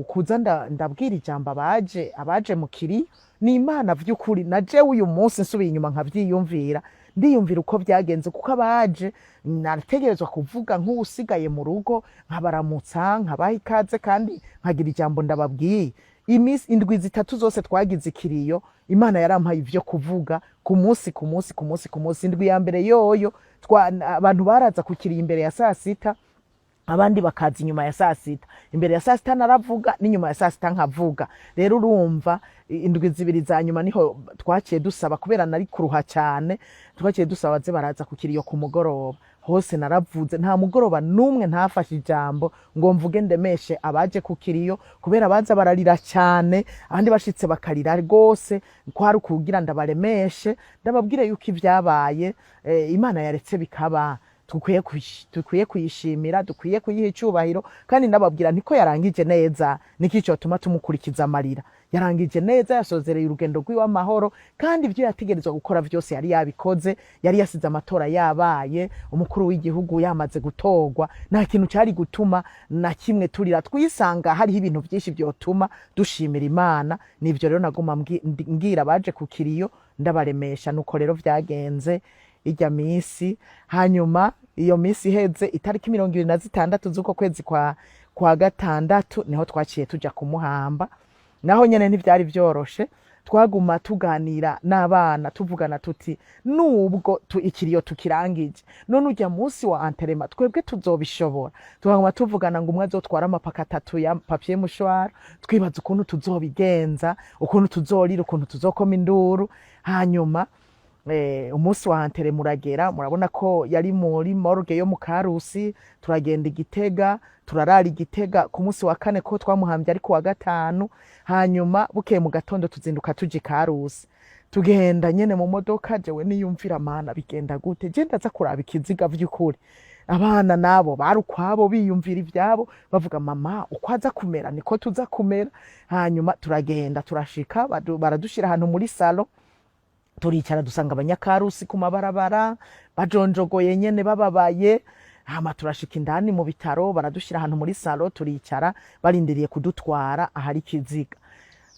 kuza ndabwira ijambo abaje mu kiriyo. Ni Imana vy'ukuri, na jewe uyu munsi nsubiye inyuma nkavyiyumvira, ndiyumvira uko vyagenze, kuko abaje nategerezwa kuvuga nk'usigaye mu rugo, nkabaramutsa, nkabaha ikaze kandi nkagira ijambo ndababwiye. Imisi indwi zitatu zose twagize ikiriyo, Imana yarampaye ivyo kuvuga ku munsi. Indwi ya mbere yoyo abantu baraza kukiriya imbere ya saa sita, abandi bakaza inyuma ya saa sita. Imbere ya saa sita naravuga, n'inyuma ya saa sita nkavuga. Rero urumva indwi zibiri za nyuma niho twaciye dusaba, kubera nari kuruha cyane, twaciye dusaba baze baraza kukiriyo ku mugoroba. Hose naravuze, nta mugoroba numwe ntafashe ijambo ngo mvuge ndemeshe abaje kukiriyo, kubera baza bararira cyane, abandi bashitse bakarira rwose, kwari kugira ndabaremeshe, ndababwire yuko ivyabaye Imana yaretse bikaba, dukwiye kuyishimira, dukwiye kuyiha icubahiro. Kandi ndababwira niko yarangije neza, niki cyotuma tumukurikiza amarira. Yarangije neza, yasozereye urugendo rw'iwe amahoro, kandi ivyo yategerezwa gukora vyose yari yabikoze. Yari yasize amatora yabaye, umukuru w'igihugu yamaze gutorwa, nta kintu cyari gutuma na kimwe turira. Twisanga hariho ibintu vyinshi vyotuma dushimira Imana. Nivyo rero naguma mbwira baje ku kiriyo, ndabaremesha. Nuko rero vyagenze ijya misi. Hanyuma iyo misi iheze, itariki 26 z'uko kwezi kwa gatandatu niho twaciye tuja kumuhamba. Naho nyene ntivyari vyoroshe, twaguma tuganira n'abana tuvugana tuti nubwo ikiriyo tukirangije, none ujya munsi wa anterema twebwe tuzobishobora. Twaguma tuvugana ngo umwe azotwara amapaka 3 ya papier mouchoir, twibaza ukuntu tuzobigenza, ukuntu tuzorira, ukuntu tuzokoma induru. Hanyuma umunsi wa antere muragera, murabona ko yari muri morgue yo mu Karusi. Turagenda Igitega, turarara Igitega ku munsi wa kane, ko twamuhambye ari ku wa gatanu. Hanyuma bukeye mu gatondo tuzinduka tuji Karusi. Tugenda nyene mu modoka, jewe niyumvira Mana bigenda gute, je ndaza kuraba ikiziga vy'ukuri. Abana nabo barukwabo biyumvira ivyabo, bavuga mama ukwaza kumera niko tuza kumera. Hanyuma turagenda turashika, baradushira ahantu muri salo, turicara dusanga abanyakarusi ku mabarabara bajonjogoye nyene bababaye. Hama turashika indani mu bitaro, baradushira ahantu muri salo, turicara barindiriye kudutwara ahari ikiziga.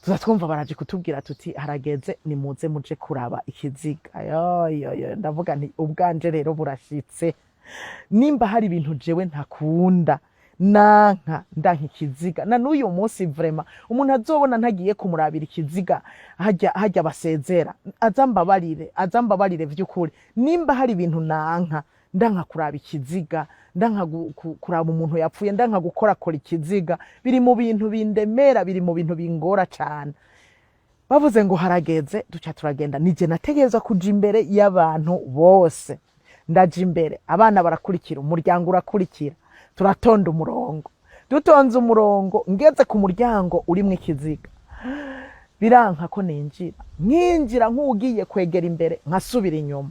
Tuza twumva baraje kutubwira tuti harageze nimuze muje kuraba ikiziga. Yo ndavuga nti ubwanje rero burashitse. Nimba hari ibintu jewe ntakunda, ndanka ikiziga, na n'uyu munsi vraiment umuntu azobona ntagiye kumurabira ikiziga hajya basezera, azambabarire vy'ukuri. Nimba hari ibintu ndanka kuraba ikiziga, ndanka kuraba umuntu yapfuye, ndanka gukora ikiziga, biri mu bintu bindemera, biri mu bintu bingora cyane. bavuze ngo harageze duca turagenda, nije nategerezwa kuja imbere y'abantu bose, ndaja imbere, abana barakurikira, umuryango urakurikira, turatonda umurongo, dutonze umurongo, ngeze ku muryango urimwo ikiziga, biranka ko ninjira, nkinjira nk'ugiye kwegera imbere nkasubira inyuma,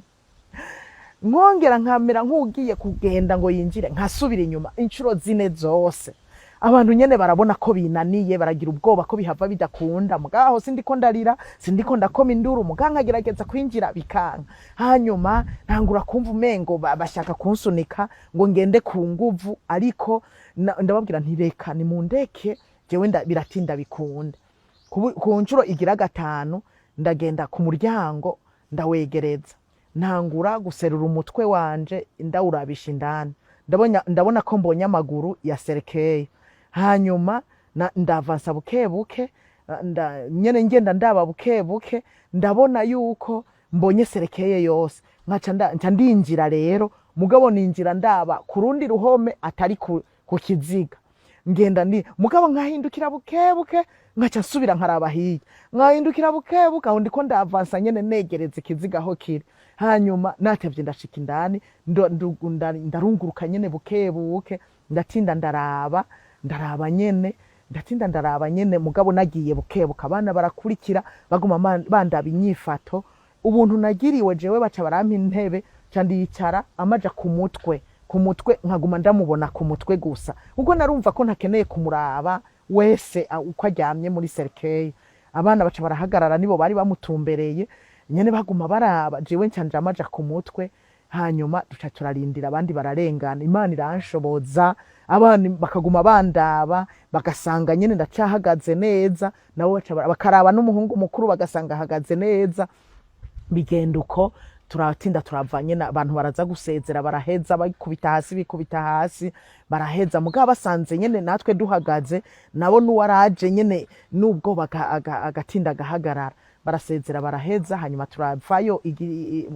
nkongera nkamera nk'ugiye kugenda ngo yinjire nkasubira inyuma, incuro 4 zose. Abantu nyene barabona ko binaniye, baragira ubwoba ko bihava bidakunda, mugaho sindiko ndarira, sindiko ndakoma induru, muganga gerageza kwinjira bikanka. Hanyuma ntangura kumva umengo bashaka kunsunika ngo ngende ku nguvu, ariko ndababwira nti reka ni mundeke, jewe biratinda bikunde. Ku ncuro igira 5 ndagenda ku muryango ndawegereza, ntangura guserura umutwe wanje ndawurabisha indani, ndabona ko mbonye amaguru ya Serikeye. Hanyuma ndavansa bukebuke, nyene ngenda ndaba bukebuke, ndabona yuko mbonye Serikeye yose, nca ndinjira rero, mugabo ninjira ndaba ku rundi ruhome atari ku kiziga, ngenda mugabo nkahindukira bukebuke, nkaca nsubira nkaraba hirya, nkahindukira bukebuke, aho ndiko ndavansa nyene negereza ikiziga aho kiri. Hanyuma natevye ndashika indani, ndarunguruka nyene bukebuke, ndatinda ndaraba nyene, mugabo nagiye bukebuka, abana barakurikira baguma bandaba inyifato. Ubuntu nagiriwe jewe, baca barampa intebe, ca ndicara amaja ku mutwe nkaguma ndamubona ku mutwe gusa, ubwo narumva ko ntakeneye kumuraba wese uko aryamye muri Serikeye. Abana baca barahagarara, nibo bari bamutumbereye nyene baguma baraba, jewe ncanja amaja ku mutwe. Hanyuma duca turarindira, abandi bararengana, Imana iranshoboza, abana bakaguma bandaba, bagasanga nyene ndacahagaze neza, nabo bakaraba n'umuhungu mukuru bagasanga ahagaze neza. Bigenda uko turatinda turava nyene, abantu baraza gusezera, baraheza bikubita hasi baraheza, mugabo basanze nyene natwe duhagaze, nabo nuwaraje nyene nubwo agatinda gahagarara, barasezera baraheza. Hanyuma turavayo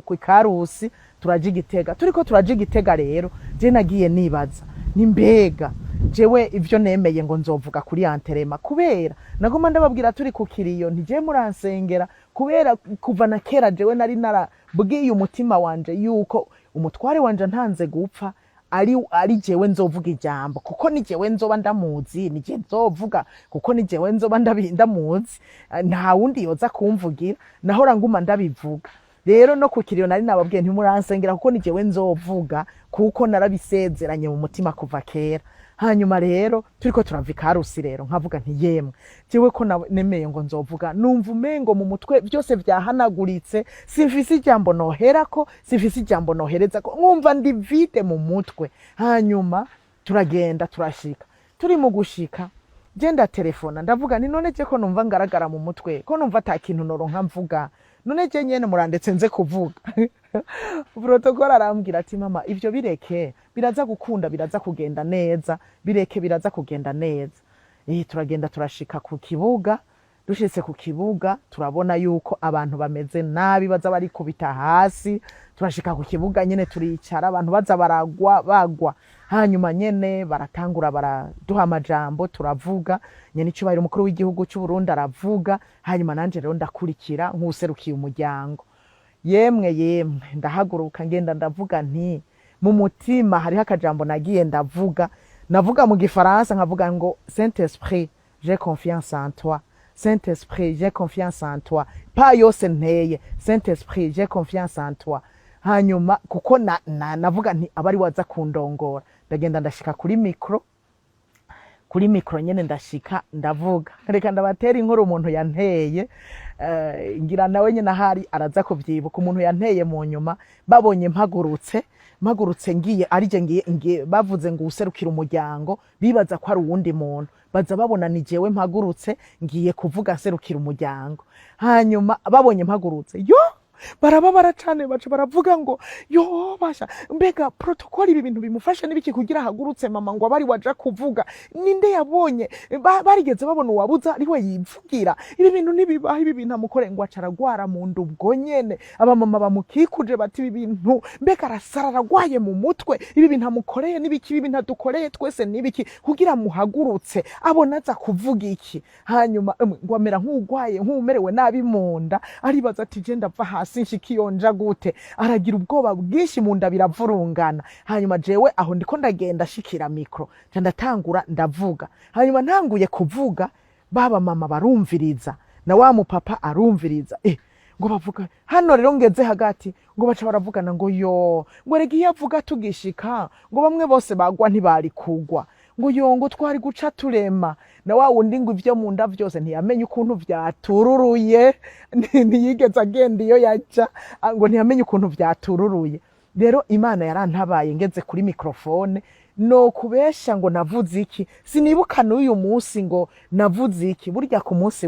ku Karusi turaja Igitega. Turiko turaja Igitega rero, je nagiye nibaza ni mbega jewe ivyo nemeye ngo nzovuga kuri Anterema, kubera nagoma ndababwira turi ku kiriyo ntije muransengera, kubera kuva na kera jewe nari narabwiye umutima wanje yuko umutware wanje ntanze gupfa ari jewe nzovuga ijambo, kuko ni jewe nzoba ndamuzi, ni je nzovuga kuko ni jewe nzoba ndamuzi, nta wundi yoza kumvugira, nahora nguma ndabivuga. Rero no ku kiriyo nari nababwiye ntimuransengera kuko ni jewe nzovuga, kuko narabisezeranye mu mutima kuva kera. Hanyuma rero turiko turava Karusi rero nkavuga nti yemwe jewe ko nemeye ngo nzovuga, numva umengo mu mutwe byose vyahanaguritse, simfise ijambo noherako, simfise ijambo nohereza ko, nkumva ndi vide mu mutwe. Hanyuma turagenda turashika, turi mu gushika je ndatelefona ndavuga ni none je ko numva ngaragara mu mutwe, ko numva ata kintu noronka mvuga, none je nyene murandetse nze kuvuga. Protocol arambwira ati mama ivyo bireke, biraza gukunda, biraza kugenda neza, bireke biraza kugenda neza. Turagenda turashika ku kibuga, dushitse ku kibuga turabona yuko abantu bameze nabi, baza bari kubita hasi. Turashika ku kibuga nyene turicara, abantu baza bagwa. Hanyuma nyene baratangura baraduha amajambo, turavuga, nyene icubahiro umukuru w'igihugu cy'u Burundi aravuga. Hanyuma nanje rero ndakurikira nk'userukiye umuryango. Yemwe ndahaguruka ngenda ndavuga nti mu mutima hariho akajambo nagiye navuga mu Gifaransa, nkavuga ngo Saint Esprit j'ai confiance en toi, Saint Esprit j'ai confiance en toi, pa yose nteye, Saint Esprit j'ai confiance en toi. Hanyuma kuko navuga nti abari waza kundongora, ndagenda ndashika kuri mikro nyene ndashika ndavuga, reka ndabatera inkuru umuntu yanteye. Ngira nawe nyene ahari araza kuvyibuka, umuntu yanteye mu nyuma, babonye mpagurutse ngiye arije ngiye bavuze ngo userukira umuryango, bibaza ko ari uwundi muntu, baza babona ni jewe mpagurutse ngiye kuvuga serukira umuryango. Hanyuma babonye mpagurutse, yo barababara cane baca baravuga ngo yo basha mbega protokoli ibi bintu bimufasha n'ibiki kugira hagurutse mama ngo abari waja kuvuga ninde yabonye barigeze babona uwabuza ari we yivugira ibi bintu nibibaho ibi bintu amukore ngo acaragwara mu nda ubwo nyene abamama bamukikuje bati ibi bintu mbega arasara aragwaye mu mutwe ibi bintu amukoreye n'ibiki ibi bintu adukoreye twese n'ibiki kugira muhagurutse abona aza kuvuga iki hanyuma ngo amera nk'ugwaye nk'umerewe nabi mu nda aribaza ati je ndava hasi nshikiyonja gute aragira ubwoba bwinshi mu nda biravurungana hanyuma jewe aho ndiko ndagenda shikira mikro ndatangura ndavuga hanyuma ntanguye kuvuga baba mama barumviriza na wa mupapa arumviriza ngo bavuga hano rero ngeze hagati ngo baca baravugana ngo yo ngo rega iyo avuga tugishika ngo bamwe bose bagwa ntibari kugwa ngo yongo twari guca turema na wa wundi ngo ivyo mu nda vyose ntiyamenye ukuntu vyatururuye ntiyigeze agenda iyo yaja ngo ntiyamenye ukuntu vyatururuye rero Imana yarantabaye ngeze kuri mikrofone no kubesha ngo navuze iki sinibuka n'uyu munsi ngo navuze iki burya ku munsi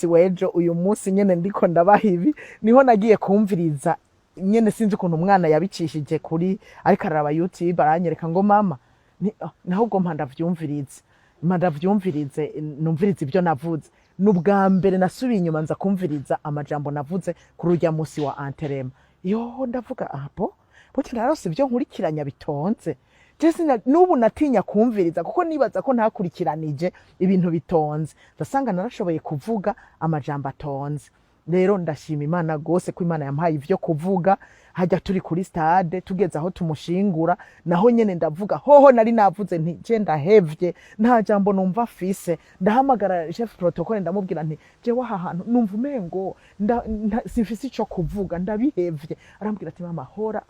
wejo uyu munsi nyene ndiko ndabaha ibi niho nagiye kumviriza nyene sinzi ukuntu umwana yabicishije kuri ariko araraba YouTube aranyereka ngo mama nahubwo mpandavyumvirize numvirize ibyo navuze n'ubwa mbere nasubiye inyuma nza kumviriza amajambo navuze kuri urya munsi wa Anterema yo ndavuga apo buti narose ibyo nkurikiranya bitonze jesi n'ubu natinya kumviriza kuko nibaza ko ntakurikiranije ibintu bitonze ndasanga narashoboye kuvuga amajambo atonze rero ndashima Imana gose ko Imana yampaye ivyo kuvuga hajya turi kuri stade tugeze aho tumushingura naho nyene ndavuga hoho nari navuze nti je ndahevye nta jambo numva fise ndahamagara chef protocole ndamubwira nti je waha hantu numva umengo simfise ico kuvuga ndabihevye arambwira ati mama hora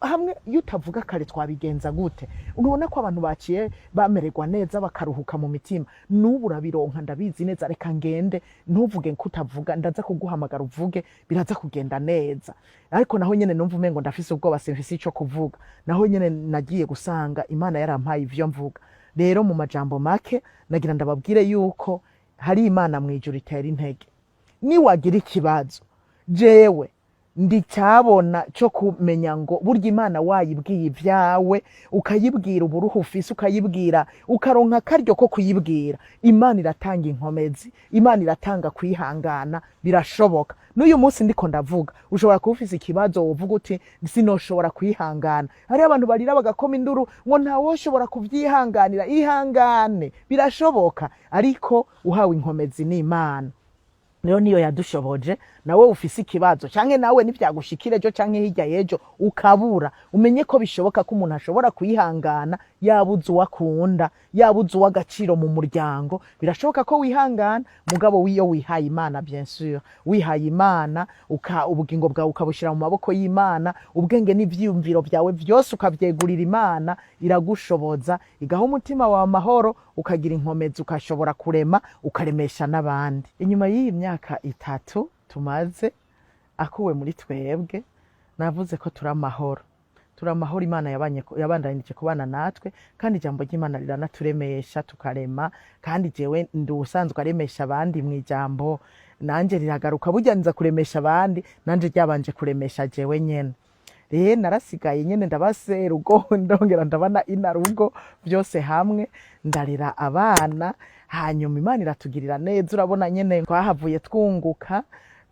hamwe yutavuga kare twabigenza gute unubona ko abantu baciye bamererwa neza bakaruhuka mu mitima nubu urabironka ndabizi neza reka ngende ntuvuge nkutavuga ndaza kuguhamagara uvuge biraza kugenda neza ariko naho nyene numva umengo ndafise ubwoba simfise ico kuvuga naho nyene nagiye gusanga Imana yarampaye ivyo mvuga rero mu majambo make nagira ndababwire yuko hari Imana mwijuru itera intege ni wagira ikibazo jewe ndicyabona cyo kumenya ngo burya Imana wayibwiye ivyawe ukayibwira uburuhu ufise ukayibwira ukaronka karyo ko kuyibwira Imana iratanga inkomezi Imana iratanga kwihangana birashoboka n'uyu munsi ndiko ndavuga ushobora kuba ufise ikibazo wovuga uti sinoshobora kwihangana hari abantu barira bagakoma induru ngo ntawoshobora kuvyihanganira ihangane birashoboka ariko uhawe inkomezi n'Imana niyo niyo yadushoboje nawe ufise ikibazo canke nawe nivyagushikire ejo canke hirya yejo ukabura umenye ko bishoboka ko umuntu ashobora kwihangana yabuze uwakunda yabuze uw'agaciro mu muryango birashoboka ko wihangana mugabo wiyo wihaye Imana bien sûr wihaye Imana ubugingo bwawe ukabushira mu maboko y'Imana ubwenge n'ivyiyumviro byawe byose ukavyegurira Imana iragushoboza igaho umutima wa mahoro ukagira inkomezi ukashobora kurema ukaremesha n'abandi inyuma y'iyi myaka 3 tumaze akuwe muri twebwe navuze ko turamahoro Imana yabandanije kubana natwe kandi ijambo ry'Imana riranaturemesha tukarema kandi jewe ndi usanzwe aremesha abandi mu ijambo nanje riragaruka burya nza kuremesha abandi nanje ryabanje kuremesha jewe nyene narasigaye nyene ndabase rugo ndongera ndabana inarugo byose hamwe ndarira abana hanyuma Imana iratugirira neza urabona nyene twahavuye twunguka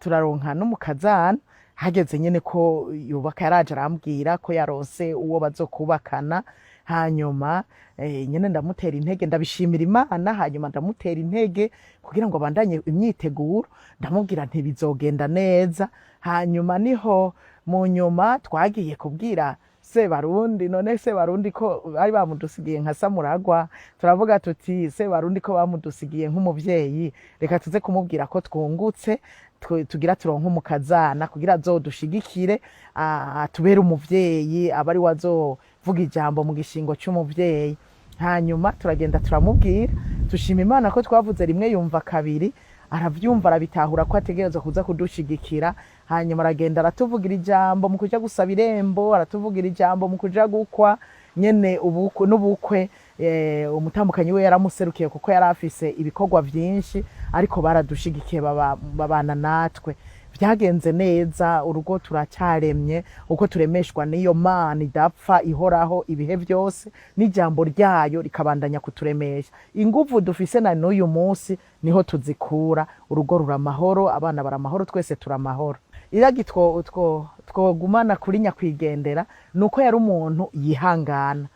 turaronka n'umukazana hageze nyene ko yubaka yaraje arambwira ko yarose uwo bazokubakana hanyuma nyene ndamutera intege ndabishimira Imana hanyuma ndamutera intege kugira ngo bandanye imyiteguro ndamubwira nti bizogenda neza hanyuma niho mu nyuma twagiye kubwira Sebarundi none Sebarundi ko bari bamudusigiye nka Samuragwa turavuga tuti Sebarundi ko bamudusigiye nk'umuvyeyi reka tuze kumubwira ko twungutse tugira turonka umukazana kugira azodushigikire atubere umuvyeyi abari wazovuga ijambo mu gishingo cy'umuvyeyi hanyuma turagenda turamubwira tushima Imana ko twavuze rimwe yumva kabiri aravyumva arabitahura ko ategerezwa kuza kudushigikira hanyuma aragenda aratuvugira ijambo mu kuja gusaba irembo aratuvugira ijambo mu kuja gukwa nyene n'ubukwe umutambukanyi we yaramuserukiye kuko yari afise ibikorwa vyinshi ariko baradushigikiye babana natwe vyagenze neza, urugo turacyaremye uko turemeshwa n'iyo Mana idapfa ihoraho ibihe vyose, n'ijambo ryayo rikabandanya kuturemesha. Inguvu dufise na n'uyu munsi niho tuzikura, urugo rura amahoro, abana bara amahoro, twese tura amahoro. Iragi twogumana kuri nyakwigendera nuko yari umuntu yihangana,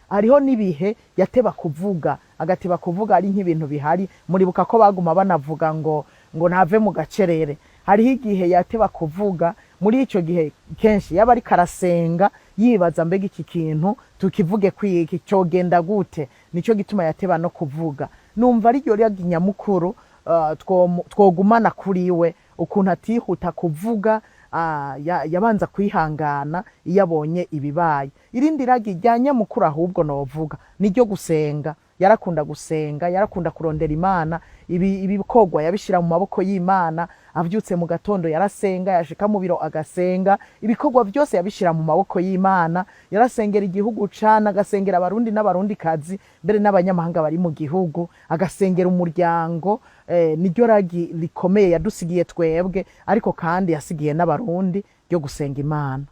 hariho n'ibihe yateba kuvuga, agateba kuvuga ari nk'ibintu bihari. Muribuka ko baguma banavuga ngo ntave mu gacerere. Hariho igihe yateba kuvuga, muri ico gihe kenshi yaba ariko arasenga yibaza mbega iki kintu tukivuge kwiki cogenda gute, nico gituma yateba no kuvuga. Numva ari ryo rya nyamukuru twogumana kuri we, ukuntu atihuta kuvuga, yabanza kwihangana iyo abonye ibibaye. Irindi ragi rya nyamukuru ahubwo novuga niryo gusenga. Yarakunda gusenga, yarakunda kurondera Imana, ibikorwa yabishira mu maboko y'Imana. Avyutse mu gatondo yarasenga, yashika mu biro agasenga, ibikorwa byose yabishira mu maboko y'Imana. Yarasengera igihugu cana, agasengera abarundi n'abarundi kazi, mbere n'abanyamahanga bari mu gihugu, agasengera umuryango. Niryo ragi rikomeye yadusigiye twebwe, ariko kandi yasigiye n'abarundi ryo gusenga Imana.